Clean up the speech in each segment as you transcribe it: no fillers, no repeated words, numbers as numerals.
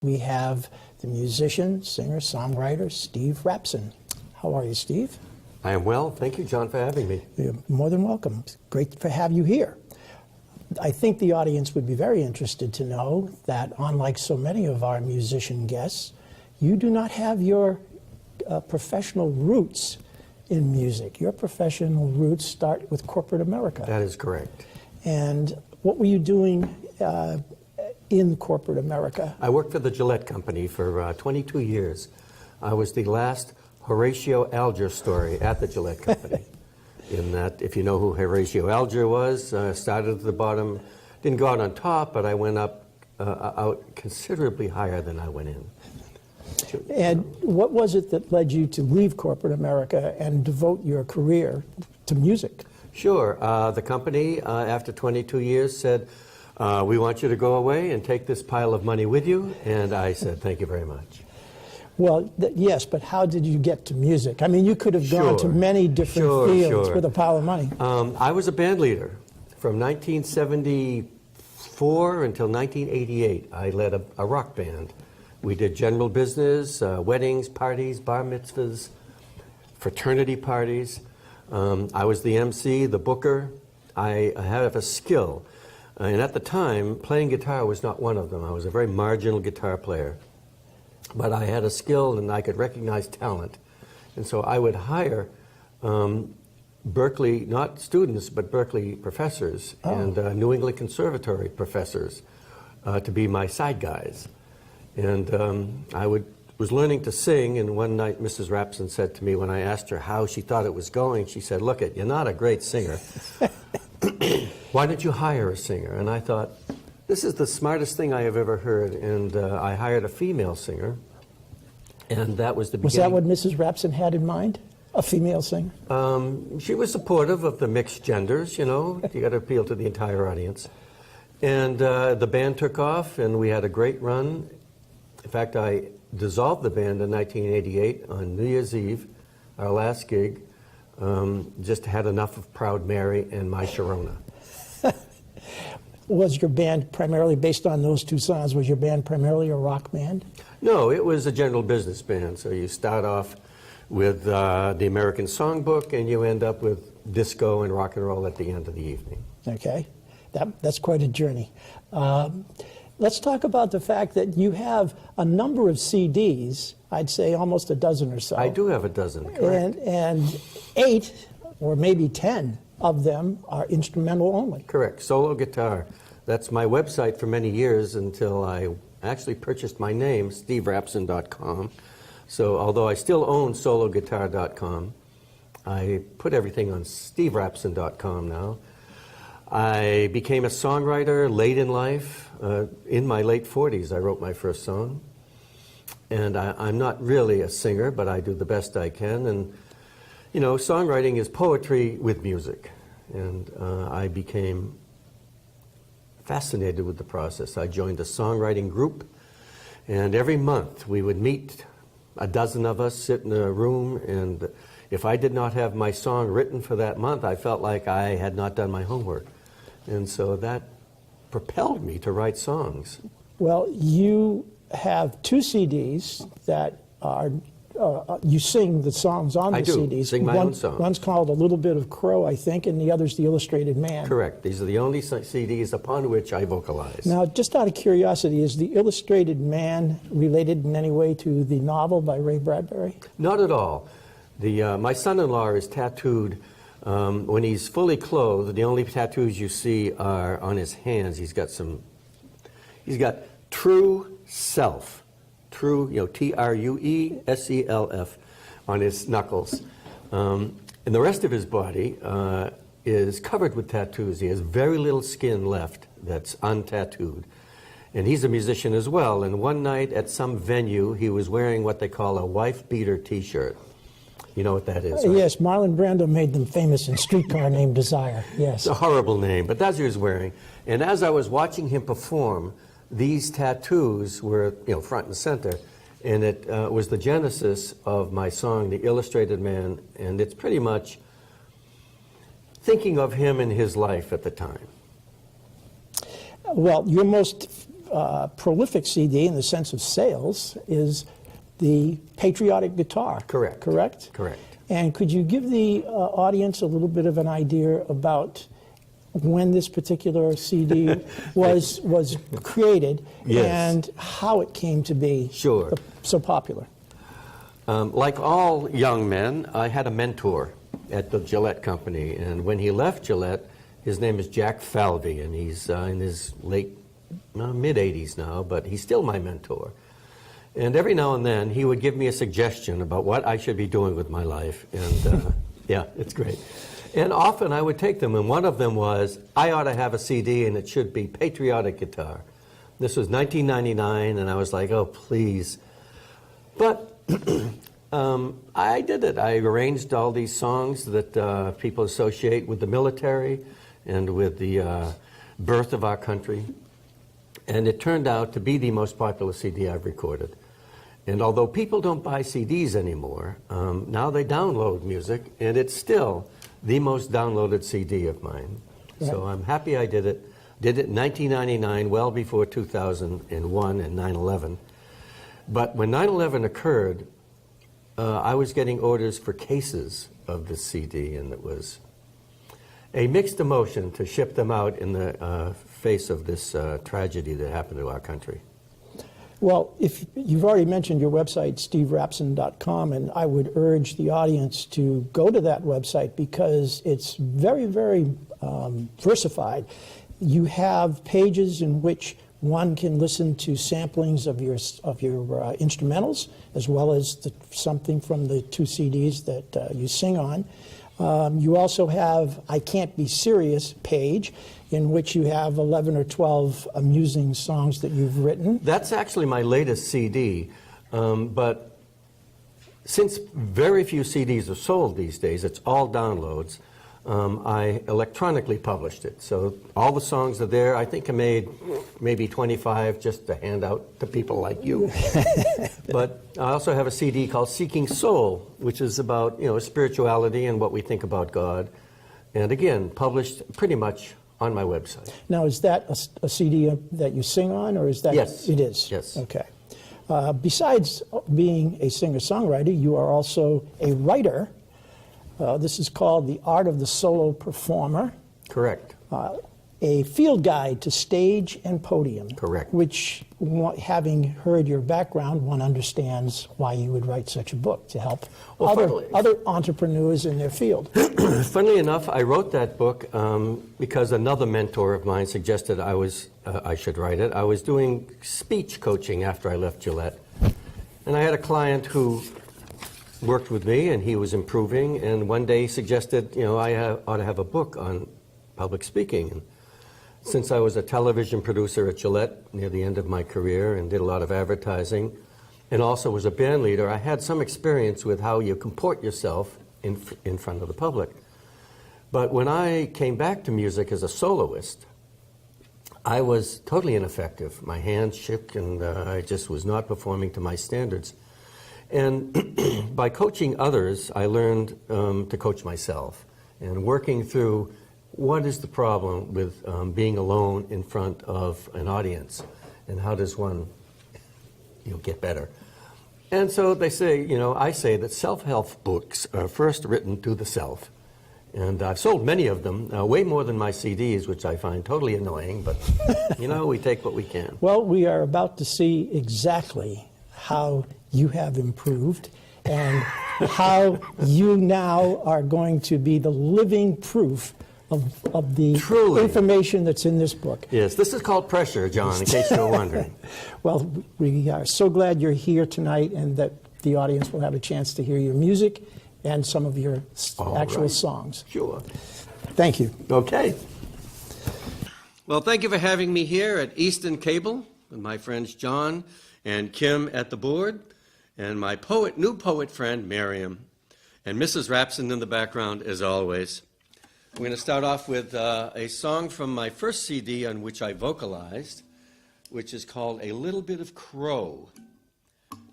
We have the musician, singer, songwriter, Steve Rapson. How are you, Steve? I am well. Thank you, John, for having me. You're more than welcome. It's great to have you here. I think the audience would be very interested to know that, unlike so many of our musician guests, you do not have your professional roots in music. Your professional roots start with corporate America. That is correct. And what were you doing in corporate America? I worked for the Gillette Company for 22 years. I was the last Horatio Alger story at the Gillette Company. In that, if you know who Horatio Alger was, started at the bottom, didn't go out on top, but I went out considerably higher than I went in. And what was it that led you to leave corporate America and devote your career to music? Sure. The company, after 22 years, said, we want you to go away and take this pile of money with you. And I said, thank you very much. Well, yes, but how did you get to music? I mean, you could have gone to many different fields with a pile of money. I was a band leader. From 1974 until 1988, I led a rock band. We did general business, weddings, parties, bar mitzvahs, fraternity parties. I was the MC, the booker. I had a skill. And at the time, playing guitar was not one of them. I was a very marginal guitar player. But I had a skill and I could recognize talent. And so I would hire Berkeley, not students, but Berkeley professors and New England Conservatory professors to be my side guys. And I was learning to sing, and one night Mrs. Rapson said to me when I asked her how she thought it was going, she said, look, you're not a great singer. Why don't you hire a singer? And I thought, this is the smartest thing I have ever heard. And I hired a female singer, and that was the beginning. Was that what Mrs. Rapson had in mind? A female singer? She was supportive of the mixed genders, you know. You got to appeal to the entire audience. And the band took off, and we had a great run. In fact, I dissolved the band in 1988 on New Year's Eve, our last gig. Just had enough of Proud Mary and My Sharona. Was your band primarily based on those two songs? Was your band primarily a rock band? No, it was a general business band. So you start off with the American Songbook, and you end up with disco and rock and roll at the end of the evening. Okay, that's quite a journey. Let's talk about the fact that you have a number of CDs, I'd say almost a dozen or so. I do have a dozen, correct. And 8 or maybe 10 of them are instrumental only. Correct, solo guitar. That's my website for many years until I actually purchased my name, steverapson.com. So although I still own sologuitar.com, I put everything on steverapson.com now. I became a songwriter late in life. In my late 40s, I wrote my first song. And I'm not really a singer, but I do the best I can. And, you know, songwriting is poetry with music. And I became fascinated with the process. I joined a songwriting group. And every month we would meet, a dozen of us, sit in a room. And if I did not have my song written for that month, I felt like I had not done my homework. And so that propelled me to write songs. Well, you have 2 CDs that are, you sing the songs on the CDs. I do, sing my own songs. One's called A Little Bit of Crow, I think, and the other's The Illustrated Man. Correct. These are the only CDs upon which I vocalize. Now, just out of curiosity, is The Illustrated Man related in any way to the novel by Ray Bradbury? Not at all. My son-in-law is tattooed. When he's fully clothed, the only tattoos you see are on his hands. He's got True Self, true, you know, T-R-U-E-S-E-L-F on his knuckles. And the rest of his body is covered with tattoos. He has very little skin left that's untattooed. And he's a musician as well. And one night at some venue, he was wearing what they call a wife-beater T-shirt. You know what that is, right? Yes, Marlon Brando made them famous in Streetcar Named Desire, yes. It's a horrible name, but that's what he was wearing. And as I was watching him perform, these tattoos were, you know, front and center. And it was the genesis of my song, The Illustrated Man. And it's pretty much thinking of him in his life at the time. Well, your most prolific CD in the sense of sales is the Patriotic Guitar. Correct. Correct? Correct. And could you give the audience a little bit of an idea about when this particular CD was created Yes. and how it came to be Sure. so popular? Like all young men, I had a mentor at the Gillette Company, and when he left Gillette, his name is Jack Falvey, and he's in his mid-80s now, but he's still my mentor. And every now and then, he would give me a suggestion about what I should be doing with my life, and yeah, it's great. And often I would take them, and one of them was, I ought to have a CD, and it should be Patriotic Guitar. This was 1999, and I was like, oh, please. But I did it. I arranged all these songs that people associate with the military and with the birth of our country. And it turned out to be the most popular CD I've recorded. And although people don't buy CDs anymore, now they download music, and it's still the most downloaded CD of mine. Right. So I'm happy I did it. Did it in 1999, well before 2001 and 9/11. But when 9/11 occurred, I was getting orders for cases of this CD, and it was a mixed emotion to ship them out in the face of this tragedy that happened to our country. Well, if you've already mentioned your website, steverapson.com, and I would urge the audience to go to that website because it's very, very versified. You have pages in which one can listen to samplings of your instrumentals, as well as something from the 2 CDs that you sing on. You also have I Can't Be Serious page, in which you have 11 or 12 amusing songs that you've written. That's actually my latest CD, but since very few CDs are sold these days, it's all downloads, I electronically published it. So all the songs are there. I think I made maybe 25 just to hand out to people like you. But I also have a CD called Seeking Soul, which is about spirituality and what we think about God. And again, published pretty much on my website. Now, is that a CD that you sing on, or is that? Yes. It is? Yes. Okay. Besides being a singer-songwriter, you are also a writer. This is called The Art of the Soloperformer. Correct. A field guide to stage and podium. Correct. Which, having heard your background, one understands why you would write such a book, to help other entrepreneurs in their field. Funnily enough, I wrote that book because another mentor of mine suggested I should write it. I was doing speech coaching after I left Gillette, and I had a client who worked with me, and he was improving, and one day he suggested, I ought to have a book on public speaking. And since I was a television producer at Gillette near the end of my career and did a lot of advertising, and also was a band leader, I had some experience with how you comport yourself in front of the public. But when I came back to music as a soloist, I was totally ineffective. My hands shook, and I just was not performing to my standards. And by coaching others, I learned to coach myself, and working through what is the problem with being alone in front of an audience, and how does one get better. And so they say, I say that self-help books are first written to the self. And I've sold many of them, way more than my CDs, which I find totally annoying, but we take what we can. Well, we are about to see exactly how you have improved and how you now are going to be the living proof of the information that's in this book. Yes, this is called pressure, John, in case you're wondering. Well, we are so glad you're here tonight, and that the audience will have a chance to hear your music and some of your actual songs. Sure. Thank you. Okay. Well, thank you for having me here at Eastern Cable with my friends John and Kim at the board, and my new poet friend Miriam, and Mrs. Rapson in the background as always. We're going to start off with a song from my first CD on which I vocalized, which is called A Little Bit of Crow.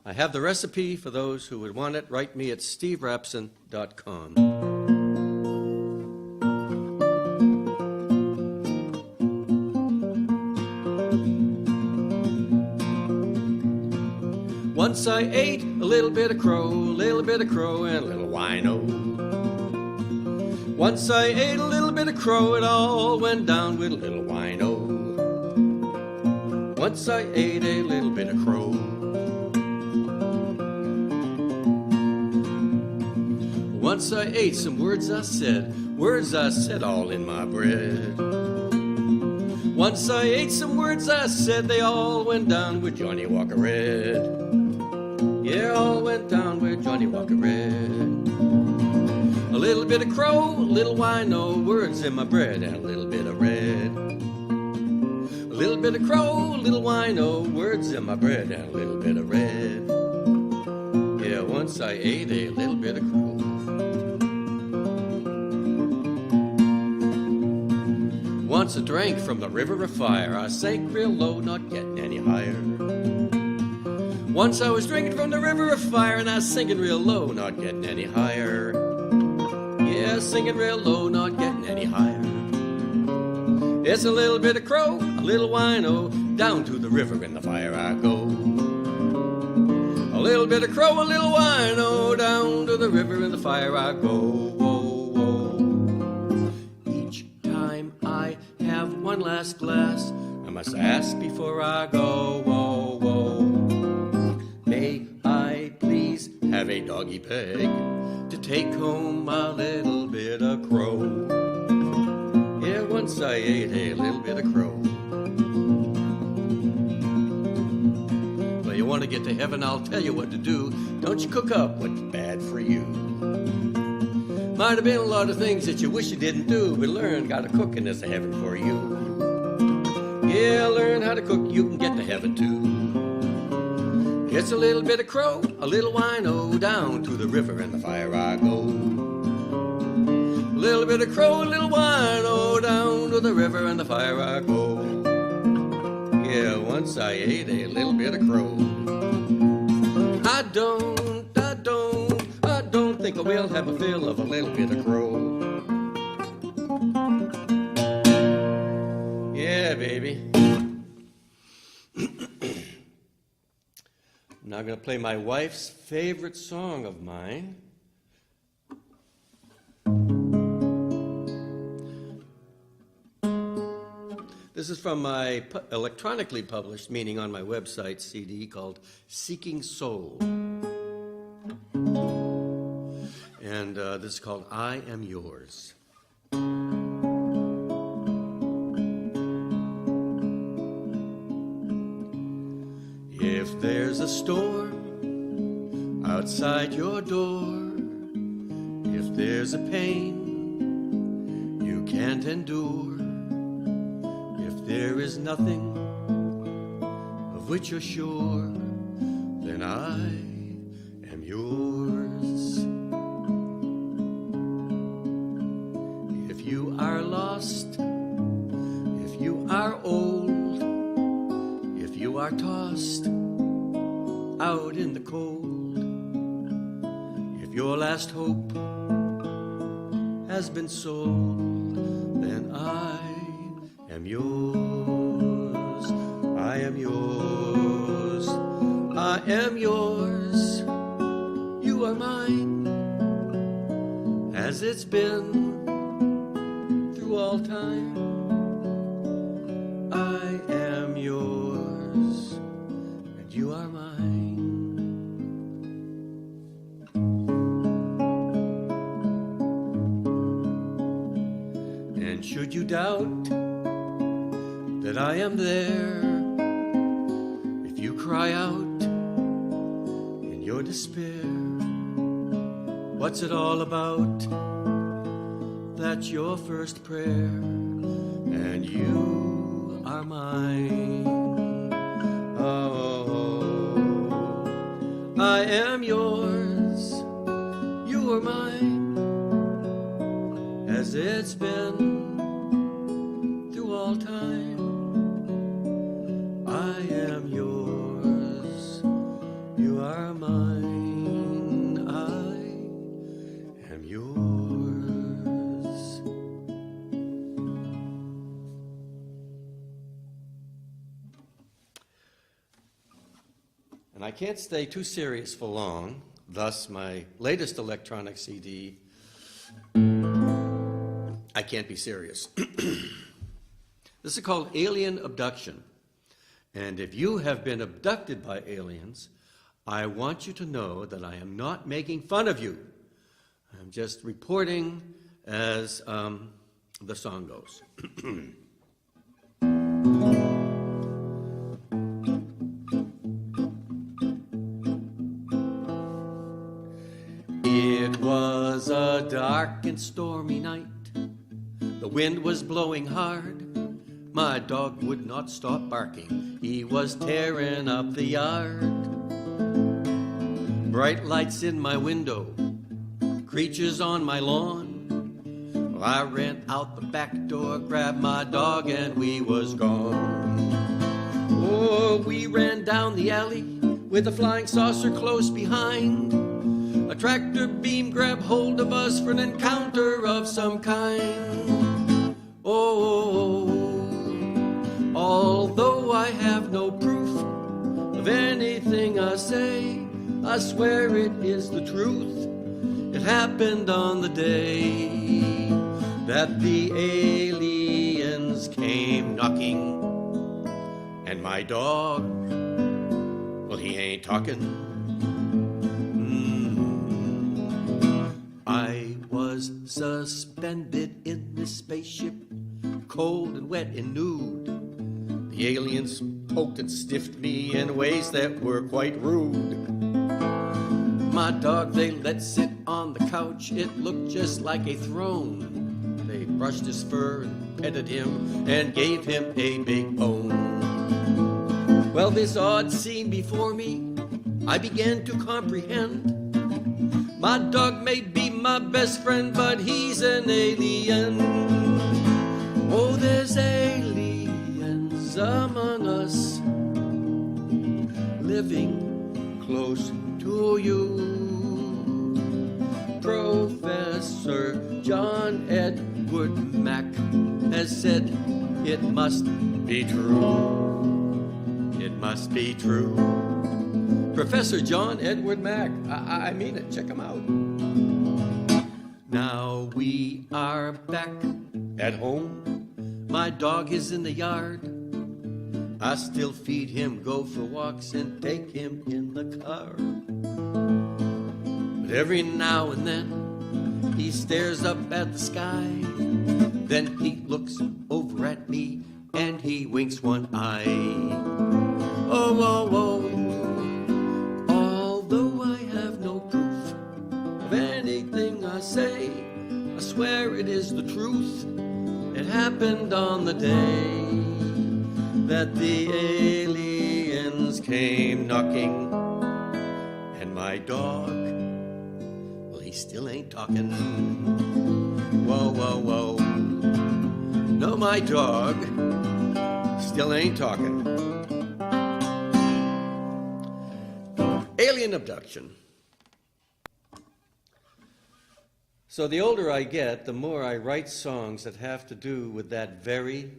I have the recipe for those who would want it. Write me at steverapson.com. Once I ate a little bit of crow, and a little wino. Once I ate a little bit of crow, it all went down with a little wino. Once I ate a little bit of crow. Once I ate some words I said all in my bread. Once I ate some words I said, they all went down with Johnny Walker Red. Yeah, all went down with Johnny Walker Red. A little bit of crow, a little wino, words in my bread, and a little bit of red. A little bit of crow, a little wino, words in my bread, and a little bit of red. Yeah, once I ate a little bit of crow. Once I drank from the river of fire, I sank real low, not getting any higher. Once I was drinking from the river of fire, and I was sinking real low, not getting any higher. Yeah, singing real low, not getting any higher. It's a little bit of crow, a little wino, down to the river in the fire I go. A little bit of crow, a little wino, down to the river in the fire I go. Whoa, whoa. Each time I have one last glass, I must ask before I go. Whoa, whoa. May I please have a doggy peg to take home a little bit of crow? Yeah, once I ate a little bit of crow. Well, you want to get to heaven, I'll tell you what to do. Don't you cook up what's bad for you. Might have been a lot of things that you wish you didn't do, but learn how to cook and there's a heaven for you. Yeah, learn how to cook, you can get to heaven too. It's a little bit of crow, a little wino, down to the river and the fire I go. A little bit of crow, a little wino, down to the river and the fire I go. Yeah, once I ate a little bit of crow. I don't think I will have a fill of a little bit of crow. Yeah, baby. I'm now going to play my wife's favorite song of mine. This is from my electronically published, meaning on my website, CD called Seeking Soul. And this is called I Am Yours. If there's a storm outside your door, if there's a pain you can't endure, if there is nothing of which you're sure, then I am yours. If you are lost, if you are old, if you are tossed out in the cold, if your last hope has been sold, then I am yours. I am yours. I am yours. You are mine, as it's been through all time. I am yours, and you are mine. And should you doubt that I am there, if you cry out in your despair, what's it all about? That's your first prayer, and you are mine. Oh, I am yours, you are mine, as it's been through all time. I am yours, you are mine, I am yours. And I can't stay too serious for long, thus my latest electronic CD, I Can't Be Serious. This is called Alien Abduction. And if you have been abducted by aliens, I want you to know that I am not making fun of you. I'm just reporting as the song goes. It was a dark and stormy night. The wind was blowing hard. My dog would not stop barking. He was tearing up the yard. Bright lights in my window, creatures on my lawn. Well, I ran out the back door, grabbed my dog, and we was gone. Oh, we ran down the alley with a flying saucer close behind. A tractor beam grabbed hold of us for an encounter of some kind. Oh, although I have no proof of anything I say, I swear it is the truth. It happened on the day that the aliens came knocking. And my dog, well, he ain't talking. I was suspended in this spaceship, cold and wet and nude. The aliens poked and stiffed me in ways that were quite rude. My dog, they let sit on the couch. It looked just like a throne. They brushed his fur and petted him and gave him a big bone. Well, this odd scene before me, I began to comprehend. My dog may be my best friend, but he's an alien. Oh, there's aliens among us, living close to you. Professor John Edward Mack has said it must be true. It must be true. Professor John Edward Mack, I mean it, check him out. Now we are back at home. My dog is in the yard. I still feed him, go for walks, and take him in the car. But every now and then, he stares up at the sky. Then he looks over at me, and he winks one eye. Oh, oh, oh. Although I have no proof of anything I say, I swear it is the truth. It happened on the day that the aliens came knocking. And my dog, well, he still ain't talking. Whoa, whoa, whoa. No, my dog still ain't talking. Alien abduction. So the older I get, the more I write songs that have to do with that very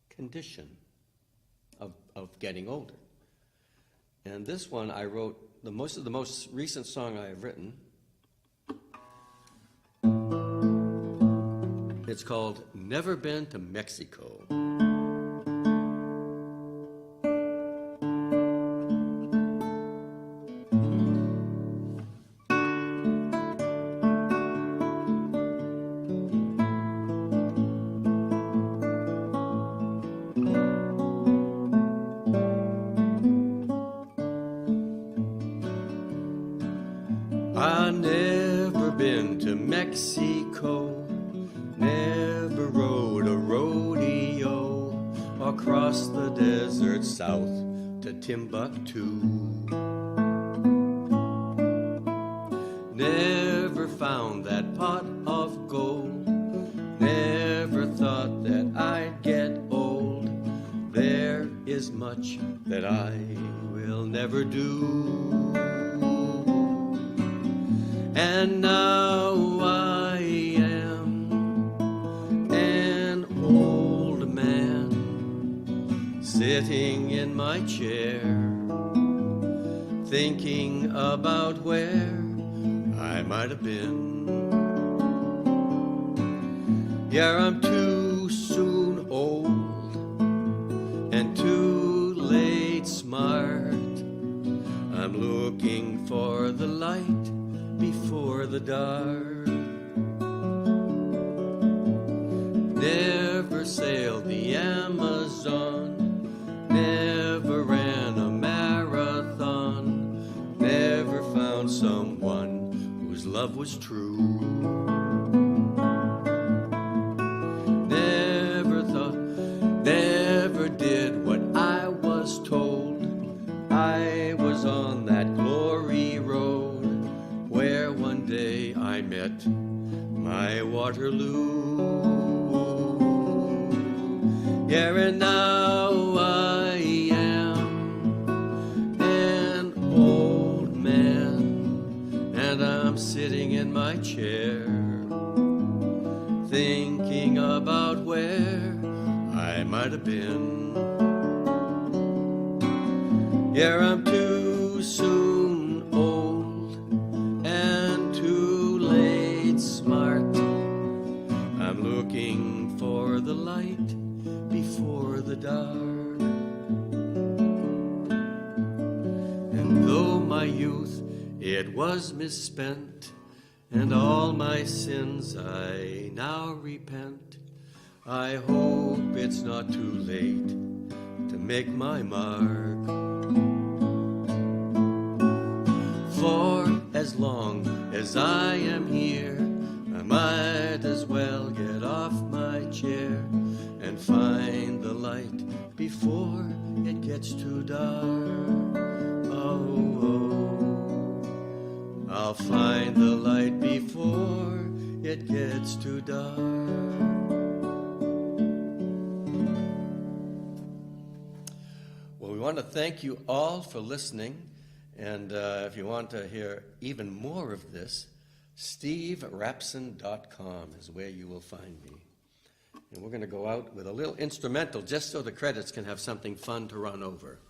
condition of getting older. And this one I wrote, the most recent song I have written. It's called Never Been to Mexico. I never been to Mexico, never rode a rodeo, or crossed the desert south to Timbuktu. Never found that pot of gold, never thought that I'd get old. There is much that I will never do. And now I am an old man sitting in my chair, thinking about where I might have been. Yeah, I'm too soon old and too late smart. I'm looking for the light before the dark. Never sailed the Amazon, never ran a marathon, never found someone whose love was true. Never thought, never did what I was told. I was on that glory road where one day I met my Waterloo. Yeah, and now I am an old man, and I'm sitting in my chair, thinking about where I might have been. Yeah, I'm too soon old and too late smart. I'm looking for the light before the dark. And though my youth, it was misspent, and all my sins I now repent, I hope it's not too late to make my mark. For as long as I am here, I might as well get off my chair and find the light before it gets too dark. Oh, oh, I'll find the light before it gets too dark. Well, we want to thank you all for listening. And if you want to hear even more of this, steverapson.com is where you will find me. And we're going to go out with a little instrumental just so the credits can have something fun to run over.